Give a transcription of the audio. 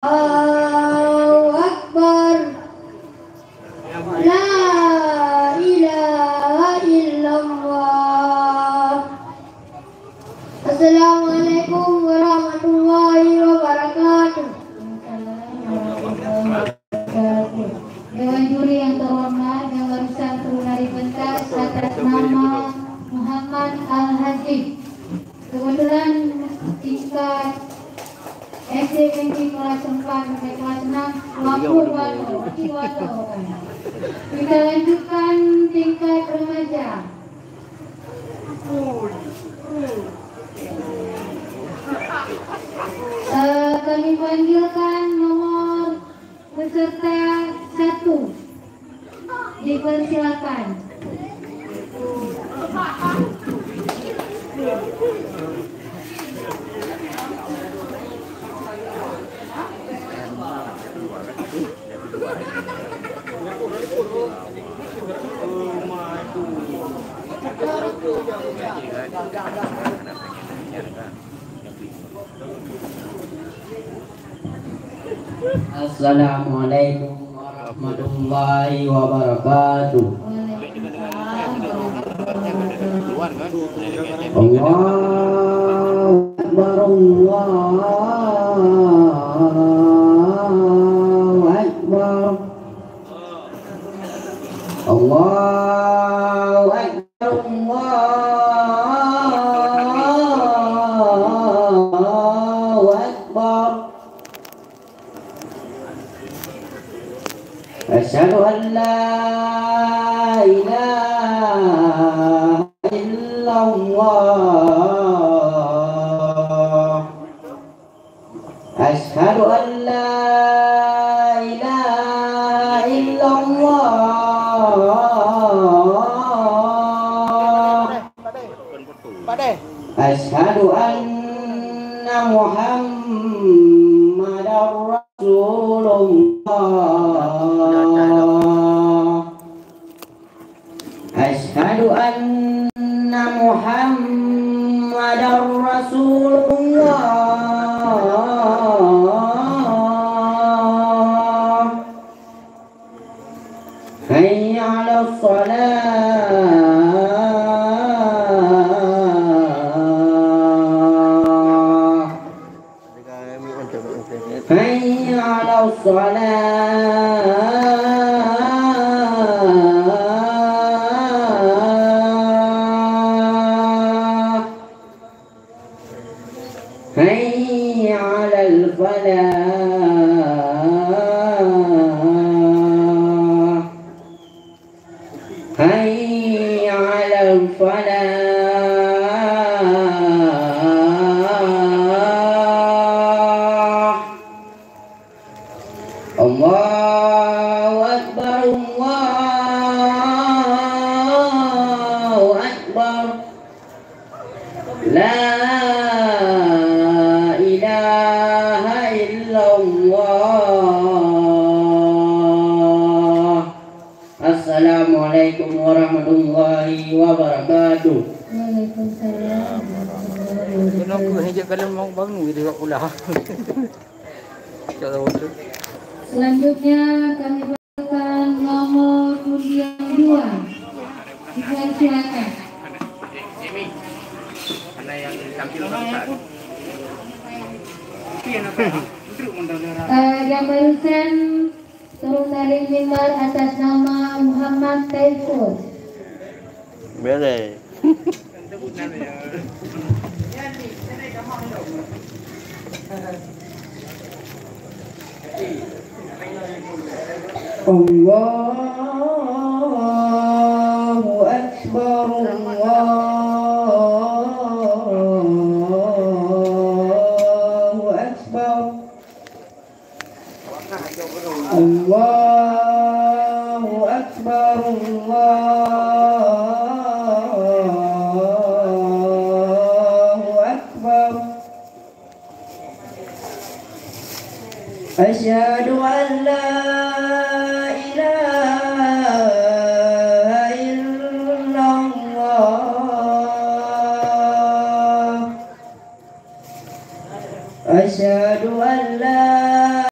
Allahu Akbar. La ilaha illallah. Assalamualaikum warahmatullahi wabarakatuh. Dewan juri yang terhormat, yang barusan turun dari pentas atas nama Muhammad Al-Haji. Kebetulan tingkat SMP kelas 4 sampai kelas 6 mampu walau. Kita lanjutkan tingkat remaja. Kami panggilkan nomor peserta 1. Dipersilakan. Assalamualaikum warahmatullahi wabarakatuh. Allahu Akbar, Allahu Akbar, Allahu Akbar, Allahu Akbar. Asyhadu an la ilaha illallah. Asyhadu an la ilaha illallah. Asyhadu anna Muhammadar Rasulullah. Asyhadu anna Muhammadar Rasulullah. Hayya 'alas shalah. Hayya 'alas shalah. Hayya 'alal falah. Hayya 'alal falah. Allahu Akbar, Allahu Akbar. La ilaha illallah. Assalamualaikum warahmatullahi wabarakatuh. Waalaikumsalam. Kenapa hanya kalau mau bangun gitu kok pula. Kalau tu. Selanjutnya kami panggilkan nomor undian 2. Dipersilakan. Yang tampil barusan. Yang barusan turun dari mimbar atas nama Muhammad Taiful. Boleh. Allahu Akbar, Allahu Akbar, Allahu Akbar, Allahu Akbar. Asyhadu an la